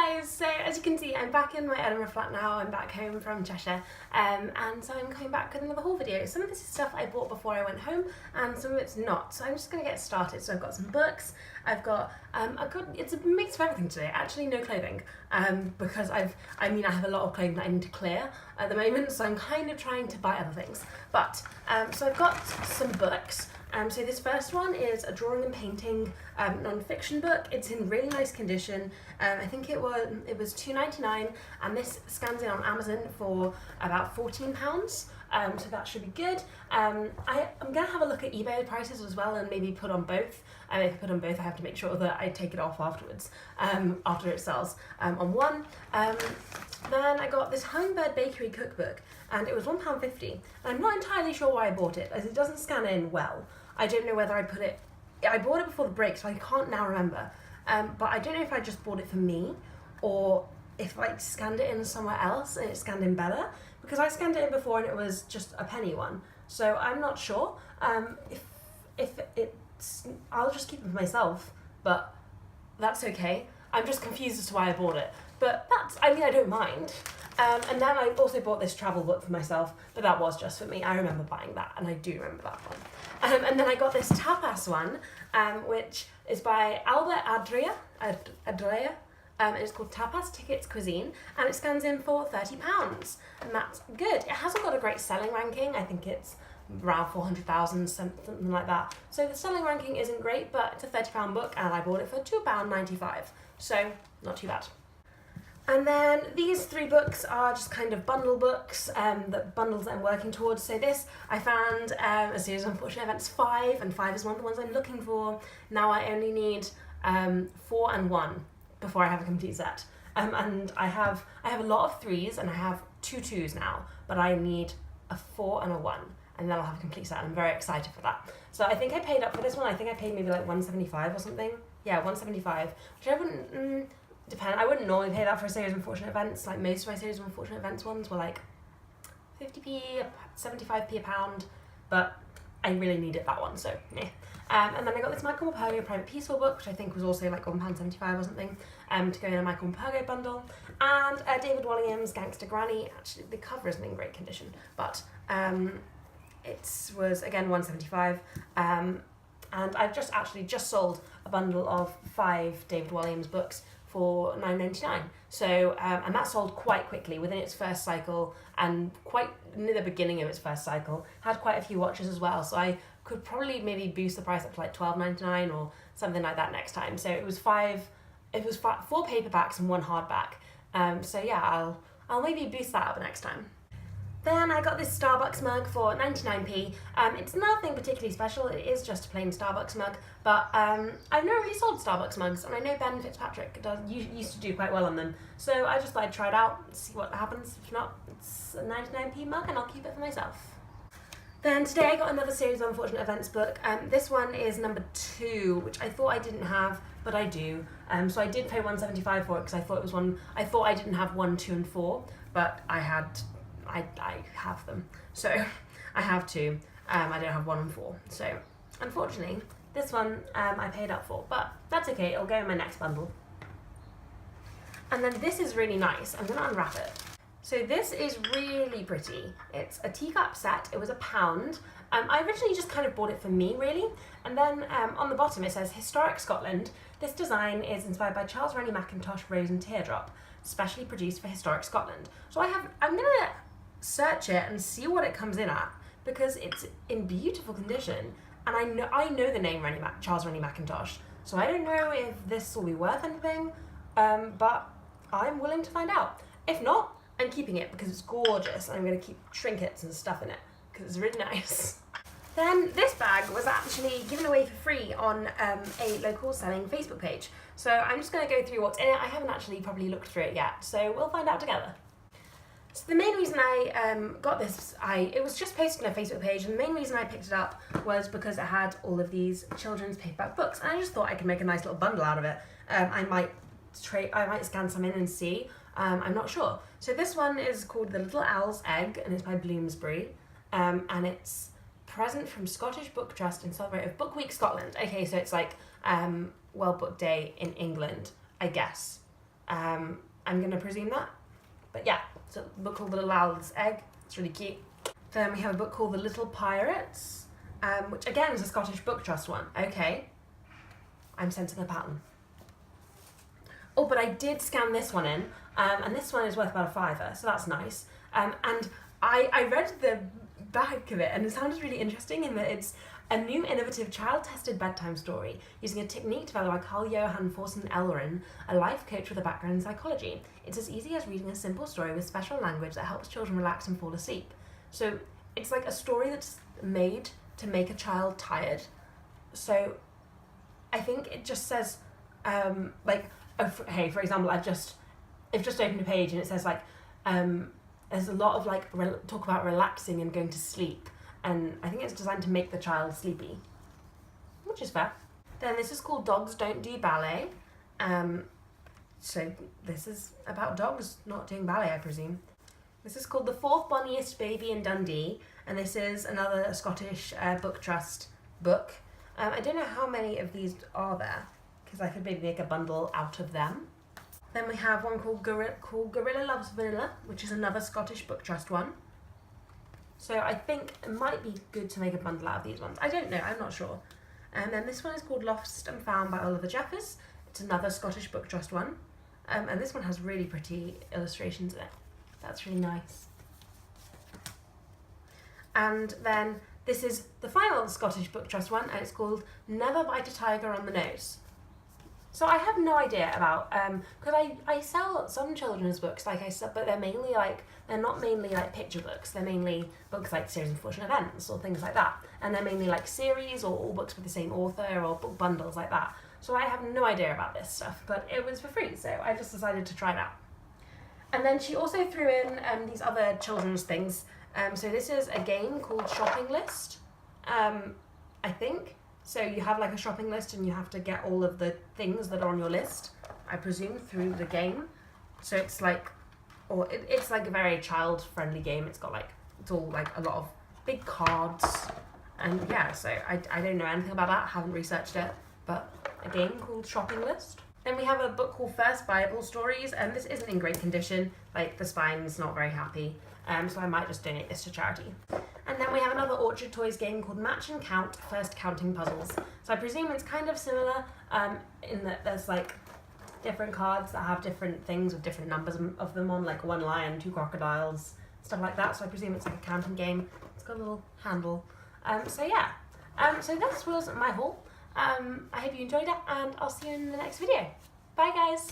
guys, so as you can see I'm back in my Edinburgh flat now. I'm back home from Cheshire and so I'm coming back with another haul video. Some of this is stuff I bought before I went home and some of it's not, so I'm just going to get started. So I've got some books, it's a mix of everything today, actually no clothing, because I have a lot of clothing that I need to clear at the moment, so I'm kind of trying to buy other things. But, so I've got some books. So this first one is a drawing and painting non-fiction book. It's in really nice condition. I think it was £2.99 and this scans in on Amazon for about £14. So that should be good. I'm going to have a look at eBay prices as well and maybe put on both. If I put on both, I have to make sure that I take it off afterwards, after it sells on one. Then I got this Hummingbird Bakery cookbook and it was £1.50. And I'm not entirely sure why I bought it, as it doesn't scan in well. I don't know whether I bought it before the break, so I can't now remember. But I don't know if I just bought it for me or if I scanned it in somewhere else and it scanned in better, because I scanned it in before and it was just a penny one. So I'm not sure. I'll just keep it for myself, but that's okay. I'm just confused as to why I bought it. But I don't mind. And then I also bought this travel book for myself, but that was just for me. I remember buying that, and I do remember that one. And then I got this tapas one, which is by Albert Adria, and it's called Tapas Tickets Cuisine, and it scans in for £30, and that's good. It hasn't got a great selling ranking. I think it's around 400,000, something like that. So the selling ranking isn't great, but it's a £30 book, and I bought it for £2.95, so not too bad. And then these three books are just kind of bundle books, bundles that I'm working towards. So this, I found a series of Unfortunate Events 5, and 5 is one of the ones I'm looking for. Now I only need 4 and 1 before I have a complete set. And I have a lot of 3s and I have 2 2s now, but I need a 4 and a 1, and then I'll have a complete set, and I'm very excited for that. So I think I paid up for this one. I think I paid maybe like £1.75 or something. Yeah, £1.75, which I wouldn't... I wouldn't normally pay that for a series of Unfortunate Events. Like most of my series of Unfortunate Events ones were like 50p, 75p a pound, but I really needed that one, so yeah. And then I got this Michael Morpurgo Private Peaceful book, which I think was also like £1.75 or something, to go in a Michael Morpurgo bundle. And David Wallingham's Gangster Granny. Actually, the cover isn't in great condition, but it was again £1.75. And I've just sold a bundle of 5 David Walliams books for £9.99. So, and that sold quite quickly within its first cycle, and quite near the beginning of its first cycle. Had quite a few watches as well, so I could probably maybe boost the price up to like £12.99 or something like that next time. So it was 4 paperbacks and 1 hardback. So yeah, I'll maybe boost that up next time. Then I got this Starbucks mug for 99p. It's nothing particularly special, it is just a plain Starbucks mug, but I've never really sold Starbucks mugs, and I know Ben Fitzpatrick used to do quite well on them, so I just thought I'd try it out, see what happens. If not, it's a 99p mug and I'll keep it for myself. Then today I got another series of Unfortunate Events book. This one is number 2, which I thought I didn't have, but I do. So I did pay £1.75 for it because I thought I didn't have 1, 2 and 4, but I have them, so I have 2. I don't have 1 and 4, so unfortunately this one I paid up for, but that's okay, it'll go in my next bundle. And then this is really nice. I'm gonna unwrap it. So this is really pretty. It's a teacup set. It was £1. I originally just kind of bought it for me, really, and then on the bottom it says Historic Scotland. This design is inspired by Charles Rennie Mackintosh Rose and Teardrop, specially produced for Historic Scotland. So I'm gonna search it and see what it comes in at, because it's in beautiful condition, and I know the name Charles Rennie Mackintosh, so I don't know if this will be worth anything, but I'm willing to find out. If not, I'm keeping it because it's gorgeous, and I'm going to keep trinkets and stuff in it because it's really nice. Then this bag was actually given away for free on a local selling Facebook page, so I'm just going to go through what's in it. I haven't actually properly looked through it yet, so we'll find out together. So the main reason I got this, it was just posted on a Facebook page, and the main reason I picked it up was because it had all of these children's paperback books, and I just thought I could make a nice little bundle out of it. I might scan some in and see, I'm not sure. So this one is called The Little Owl's Egg, and it's by Bloomsbury, and it's present from Scottish Book Trust in celebration of Book Week Scotland. Okay, so it's like World Book Day in England, I guess. I'm going to presume that. But yeah, it's a book called The Little Owl's Egg. It's really cute. Then we have a book called The Little Pirates, which again is a Scottish Book Trust one. Okay, I'm sensing a pattern. Oh, but I did scan this one in, and this one is worth about £5, so that's nice. And I read the back of it, and it sounded really interesting in that it's a new innovative child-tested bedtime story using a technique developed by Carl-Johan Forsen Ellerin, a life coach with a background in psychology. It's as easy as reading a simple story with special language that helps children relax and fall asleep. So it's like a story that's made to make a child tired. So I think it just says, hey, for example, I've just opened a page and it says there's a lot of talk about relaxing and going to sleep, and I think it's designed to make the child sleepy, which is fair. Then this is called Dogs Don't Do Ballet. So this is about dogs not doing ballet, I presume. This is called The Fourth Bonniest Baby in Dundee, and this is another Scottish Book Trust book. I don't know how many of these are there, because I could maybe make a bundle out of them. Then we have one called Gorilla Loves Vanilla, which is another Scottish Book Trust one. So I think it might be good to make a bundle out of these ones. I don't know, I'm not sure. And then this one is called Lost and Found by Oliver Jeffers. It's another Scottish Book Trust one. And this one has really pretty illustrations in it. That's really nice. And then this is the final Scottish Book Trust one, and it's called Never Bite a Tiger on the Nose. So I have no idea about, because I sell some children's books, like I said, but they're not mainly picture books. They're mainly books like Series of Unfortunate Events or things like that. And they're mainly series or all books with the same author or book bundles like that. So I have no idea about this stuff, but it was for free, so I just decided to try it out. And then she also threw in these other children's things. So this is a game called Shopping List, I think. So you have a shopping list and you have to get all of the things that are on your list, I presume, through the game. So it's it's a very child-friendly game. It's got it's all a lot of big cards. And yeah, so I don't know anything about that, haven't researched it, but a game called Shopping List. Then we have a book called First Bible Stories, and this isn't in great condition. The spine's not very happy, so I might just donate this to charity. And then we have another Orchard Toys game called Match and Count First Counting Puzzles. So I presume it's kind of similar in that there's different cards that have different things with different numbers of them on, one lion, 2 crocodiles, stuff like that. So I presume it's a counting game. It's got a little handle. So yeah, so this was my haul. I hope you enjoyed it, and I'll see you in the next video. Bye guys!